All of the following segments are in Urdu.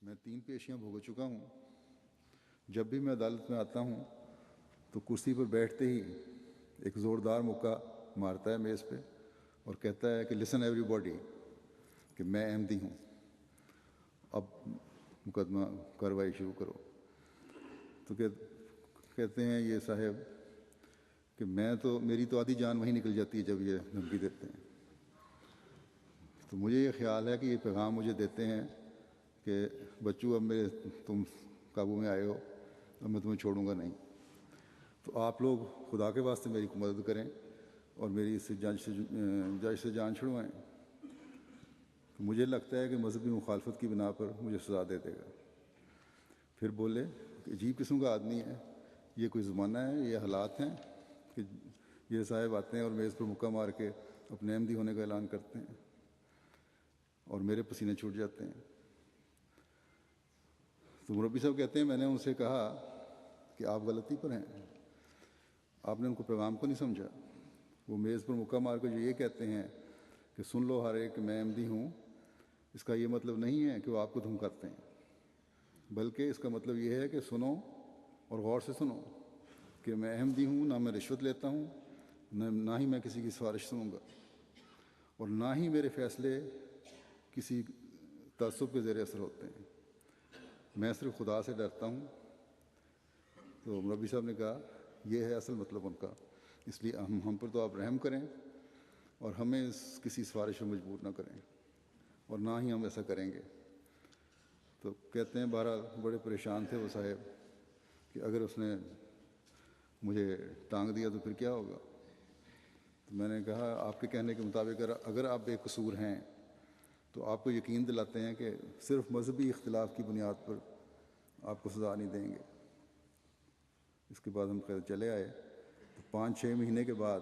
میں 3 پیشیاں بھگت چکا ہوں. جب بھی میں عدالت میں آتا ہوں تو کرسی پر بیٹھتے ہی ایک زوردار مکہ مارتا ہے میز پہ اور کہتا ہے کہ لسن ایوری باڈی، کہ میں احمدی ہوں، اب مقدمہ کارروائی شروع کرو. تو کہتے ہیں یہ صاحب کہ میری تو آدھی جان وہیں نکل جاتی ہے جب یہ دھمکی دیتے ہیں. تو مجھے یہ خیال ہے کہ یہ پیغام مجھے دیتے ہیں کہ بچو اب تم قابو میں آئے ہو، اب میں تمہیں چھوڑوں گا نہیں. تو آپ لوگ خدا کے واسطے میری مدد کریں اور میری اس جج سے جان چھڑوائیں. تو مجھے لگتا ہے کہ مذہبی مخالفت کی بنا پر مجھے سزا دے دے گا. پھر بولے کہ عجیب قسم کا آدمی ہے، یہ کوئی زمانہ ہے، یہ حالات ہیں کہ یہ صاحب آتے ہیں اور میز پر مکہ مار کے اپنے احمدی ہونے کا اعلان کرتے ہیں اور میرے پسینے چھوٹ جاتے ہیں. تو مربی صاحب کہتے ہیں میں نے ان سے کہا کہ آپ غلطی پر ہیں، آپ نے ان کو پیغام کو نہیں سمجھا. وہ میز پر مکہ مار کے جو یہ کہتے ہیں کہ سن لو ہر ایک کہ میں احمدی ہوں، اس کا یہ مطلب نہیں ہے کہ وہ آپ کو دھمکاتے ہیں، بلکہ اس کا مطلب یہ ہے کہ سنو اور غور سے سنو کہ میں احمدی ہوں، نہ میں رشوت لیتا ہوں، نہ ہی میں کسی کی سفارش سنوں گا، اور نہ ہی میرے فیصلے کسی تعصب کے زیر اثر ہوتے ہیں. میں صرف خدا سے ڈرتا ہوں. تو مربی صاحب نے کہا یہ ہے اصل مطلب ان کا، اس لیے ہم پر تو آپ رحم کریں اور ہمیں کسی سفارش میں مجبور نہ کریں، اور نہ ہی ہم ایسا کریں گے. تو کہتے ہیں بہرحال بڑے پریشان تھے وہ صاحب کہ اگر اس نے مجھے ٹانگ دیا تو پھر کیا ہوگا. تو میں نے کہا آپ کے کہنے کے مطابق اگر آپ بے قصور ہیں تو آپ کو یقین دلاتے ہیں کہ صرف مذہبی اختلاف کی بنیاد پر آپ کو سزا نہیں دیں گے. اس کے بعد ہم خیر چلے آئے. تو 5-6 مہینے کے بعد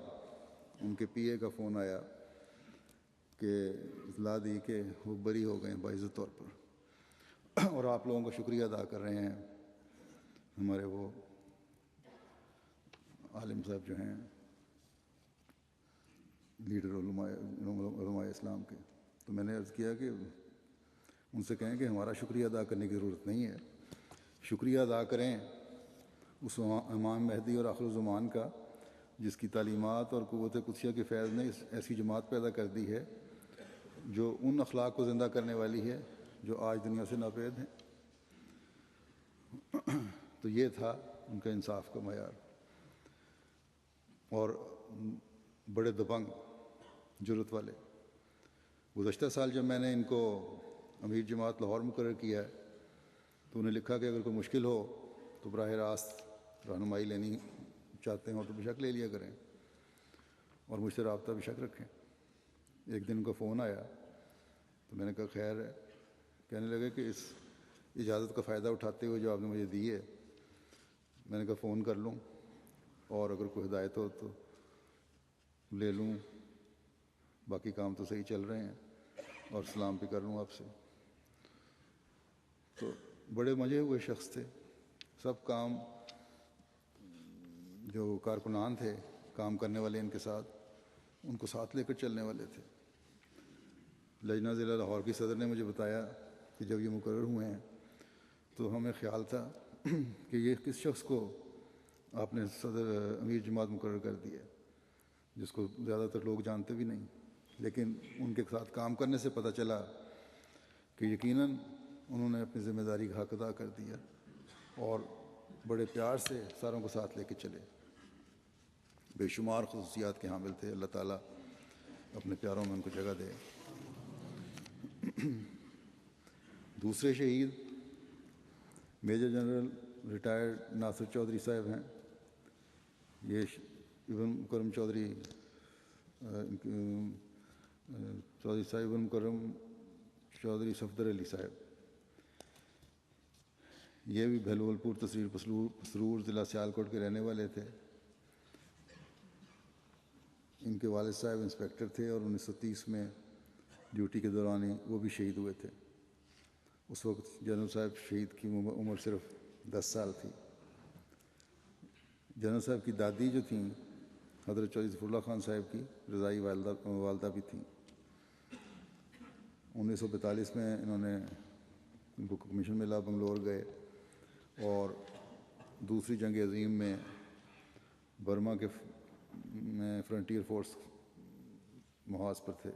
ان کے پی اے کا فون آیا کہ اطلاع دی کہ وہ بری ہو گئے ہیں باعزت طور پر، اور آپ لوگوں کا شکریہ ادا کر رہے ہیں، ہمارے وہ عالم صاحب جو ہیں لیڈر علماء اسلام کے. تو میں نے عرض کیا کہ ان سے کہیں کہ ہمارا شکریہ ادا کرنے کی ضرورت نہیں ہے، شکریہ ادا کریں اس امام مہدی اور آخر الزمان کا جس کی تعلیمات اور قوت قدسیہ کے فیض نے ایسی جماعت پیدا کر دی ہے جو ان اخلاق کو زندہ کرنے والی ہے جو آج دنیا سے ناپید ہیں. تو یہ تھا ان کا انصاف کا معیار. اور بڑے دبنگ جرت والے. گزشتہ سال جب میں نے ان کو امیر جماعت لاہور مقرر کیا ہے تو انہیں لکھا کہ اگر کوئی مشکل ہو تو براہ راست رہنمائی لینی چاہتے ہوں تو بے شک لے لیا کریں اور مجھ سے رابطہ بے شک رکھیں. ایک دن ان کا فون آیا تو میں نے کہا خیر ہے. کہنے لگے کہ اس اجازت کا فائدہ اٹھاتے ہوئے جو آپ نے مجھے دی ہے، میں نے کہا فون کر لوں اور اگر کوئی ہدایت ہو تو لے لوں، باقی کام تو صحیح چل رہے ہیں، اور سلام بھی کر لوں آپ سے. تو بڑے مزے ہوئے شخص تھے. سب کام جو کارکنان تھے کام کرنے والے ان کے ساتھ، ان کو ساتھ لے کر چلنے والے تھے. لجنہ ضلع لاہور کی صدر نے مجھے بتایا کہ جب یہ مقرر ہوئے ہیں تو ہمیں خیال تھا کہ یہ کس شخص کو آپ نے صدر امیر جماعت مقرر کر دیا جس کو زیادہ تر لوگ جانتے بھی نہیں، لیکن ان کے ساتھ کام کرنے سے پتہ چلا کہ یقیناً انہوں نے اپنی ذمہ داری کا حق ادا کر دیا اور بڑے پیار سے ساروں کو ساتھ لے کے چلے. بے شمار خصوصیات کے حامل تھے. اللہ تعالیٰ اپنے پیاروں میں ان کو جگہ دے. دوسرے شہید میجر جنرل ریٹائرڈ ناصر چودھری صاحب ہیں. یہ ابن مکرم چودھری صاحب ابن مکرم چودھری صفدر علی صاحب، یہ بھی بھلول پور تحصیل پسرور ضلع سیالکوٹ کے رہنے والے تھے. ان کے والد صاحب انسپکٹر تھے اور 1930 میں ڈیوٹی کے دوران ہی وہ بھی شہید ہوئے تھے. اس وقت جنرل صاحب شہید کی عمر صرف 10 سال تھی. جنرل صاحب کی دادی جو تھیں حضرت چودھری ظفر اللہ خان صاحب کی رضائی والدہ بھی تھیں. 1942 میں انہوں نے کو کمیشن ملا، بنگلور گئے اور دوسری جنگ عظیم میں برما کے میں فرنٹیئر فورس محاذ پر تھے۔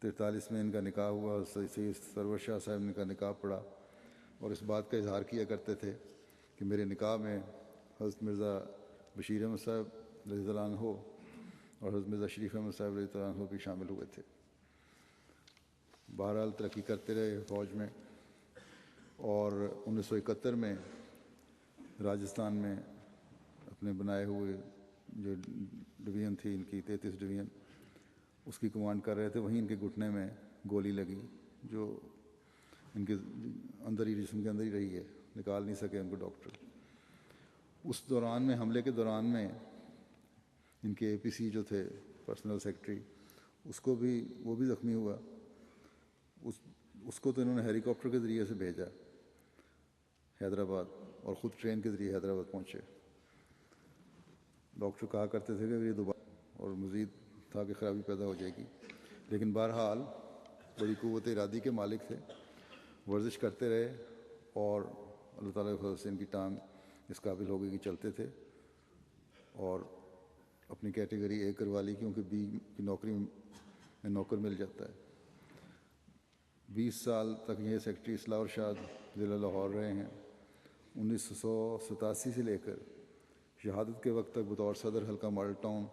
43 میں ان کا نکاح ہوا، سید سرور شاہ صاحب کا نکاح پڑا اور اس بات کا اظہار کیا کرتے تھے کہ میرے نکاح میں حضرت مرزا بشیر احمد صاحب رضی اللہ عنہ اور حضرت مرزا شریف احمد صاحب رضی اللہ عنہ بھی شامل ہوئے تھے۔ بہرحال ترقی کرتے رہے فوج میں، اور 1971 میں راجستھان میں اپنے بنائے ہوئے جو ڈویژن تھی ان کی 33 ڈویژن، اس کی کمانڈ کر رہے تھے۔ وہیں ان کے گھٹنے میں گولی لگی جو ان کے اندر ہی، جسم کے اندر ہی رہی ہے، نکال نہیں سکے ان کو ڈاکٹر۔ اس دوران میں، حملے کے دوران میں، ان کے APC جو تھے پرسنل سیکرٹری، وہ بھی زخمی ہوا۔ اس کو تو انہوں نے ہیلی کاپٹر کے ذریعے سے بھیجا حیدرآباد اور خود ٹرین کے ذریعے حیدرآباد پہنچے۔ ڈاکٹر کہا کرتے تھے کہ یہ دوبارہ اور مزید تھا کہ خرابی پیدا ہو جائے گی، لیکن بہرحال بڑی قوت ارادی کے مالک تھے، ورزش کرتے رہے اور اللہ تعالیٰ کے فضل سے ان کی ٹانگ اس قابل ہو گئی کہ چلتے تھے اور اپنی کیٹیگری A کروا لی، کیونکہ B کی نوکری میں نوکر مل جاتا ہے۔ 20 سال تک یہ سیکرٹری اصلاح ارشاد ضلع لاہور رہے ہیں۔ 1987 سے لے کر شہادت کے وقت تک بطور صدر حلقہ ماڈل ٹاؤن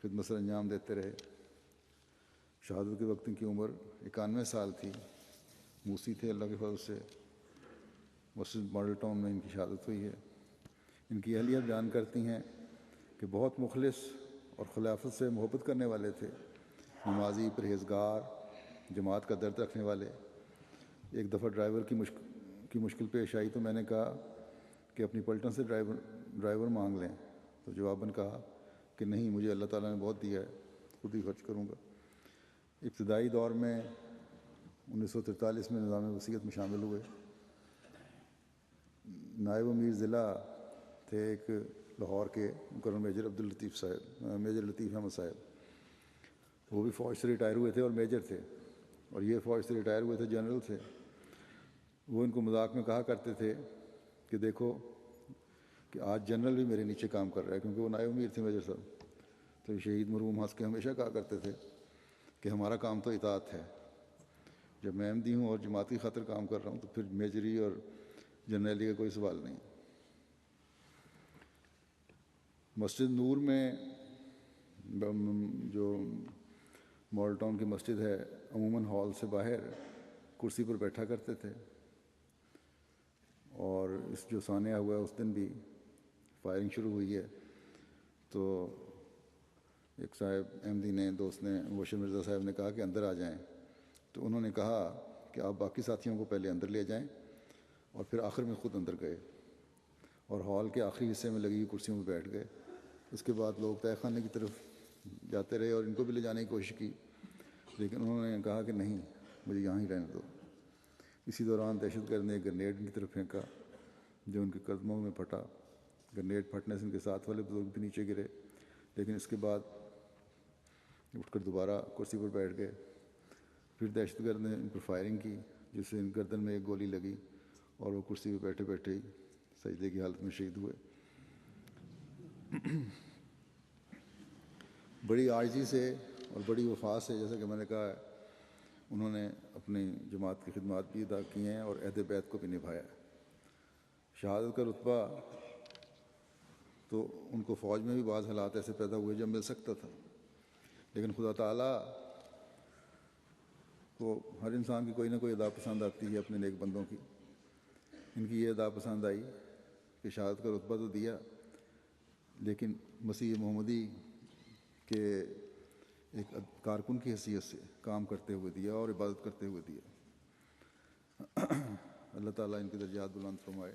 خدمت سر انجام دیتے رہے۔ شہادت کے وقت ان کی عمر 91 سال تھی، موسی تھے اللہ کے فضل سے۔ مسجد ماڈل ٹاؤن میں ان کی شہادت ہوئی ہے۔ ان کی اہلیہ بیان کرتی ہیں کہ بہت مخلص اور خلافت سے محبت کرنے والے تھے، نمازی، پرہیزگار، جماعت کا درد رکھنے والے۔ ایک دفعہ ڈرائیور کی مشکل پیش آئی تو میں نے کہا کہ اپنی پلٹن سے ڈرائیور مانگ لیں، تو جواباً کہا کہ نہیں، مجھے اللہ تعالیٰ نے بہت دیا ہے، خود ہی خرچ کروں گا۔ ابتدائی دور میں 1943 میں نظام وصیت میں شامل ہوئے۔ نائب امیر ضلع تھے ایک لاہور کے، مکرم میجر میجر لطیف احمد صاحب، وہ بھی فوج سے ریٹائر ہوئے تھے اور میجر تھے، اور یہ فوج سے ریٹائر ہوئے تھے، جنرل تھے۔ وہ ان کو مذاق میں کہا کرتے تھے کہ دیکھو کہ آج جنرل بھی میرے نیچے کام کر رہا ہے، کیونکہ وہ نائب امیر تھے میجر صاحب۔ تو شہید مرحوم ہنس کے ہمیشہ کہا کرتے تھے کہ ہمارا کام تو اطاعت ہے، جب میں احمدی ہوں اور جماعتی خاطر کام کر رہا ہوں تو پھر میجری اور جرنیلی کا کوئی سوال نہیں۔ مسجد نور میں جو ماڈل ٹاؤن کی مسجد ہے، عموماً ہال سے باہر کرسی پر بیٹھا کرتے تھے، اور اس جو سانحہ ہوا ہے اس دن بھی فائرنگ شروع ہوئی ہے تو ایک صاحب احمدی نے، دوست نے، مبشر مرزا صاحب نے کہا کہ اندر آ جائیں، تو انہوں نے کہا کہ آپ باقی ساتھیوں کو پہلے اندر لے جائیں، اور پھر آخر میں خود اندر گئے اور ہال کے آخری حصے میں لگی ہوئی کرسیوں میں بیٹھ گئے۔ اس کے بعد لوگ تہہ خانے کی طرف جاتے رہے اور ان کو بھی لے جانے کی کوشش کی، لیکن انہوں نے کہا کہ نہیں، مجھے یہاں ہی رہنے دو۔ اسی دوران دہشت گرد نے ایک گرنیڈ ان کی طرف پھینکا جو ان کے قدموں میں پھٹا۔ گرنیڈ پھٹنے سے ان کے ساتھ والے بزرگ بھی نیچے گرے، لیکن اس کے بعد اٹھ کر دوبارہ کرسی پر بیٹھ گئے۔ پھر دہشت گرد نے ان پر فائرنگ کی، جس سے ان گردن میں ایک گولی لگی اور وہ کرسی پہ بیٹھے بیٹھے ہی سجدے کی حالت میں شہید ہوئے۔ بڑی عاجزی سے اور بڑی وفا سے، جیسا کہ میں نے کہا، انہوں نے اپنی جماعت کی خدمات بھی ادا کی ہیں اور عہد بیعت کو بھی نبھایا۔ شہادت کا رتبہ تو ان کو فوج میں بھی بعض حالات ایسے پیدا ہوئے جب مل سکتا تھا، لیکن خدا تعالیٰ کو ہر انسان کی کوئی نہ کوئی ادا پسند آتی ہے اپنے نیک بندوں کی۔ ان کی یہ ادا پسند آئی کہ شہادت کا رتبہ تو دیا، لیکن مسیح محمدی کے ایک کارکن کی حیثیت سے کام کرتے ہوئے دیا اور عبادت کرتے ہوئے دیا۔ اللہ تعالیٰ ان کے درجات بلند فرمائے۔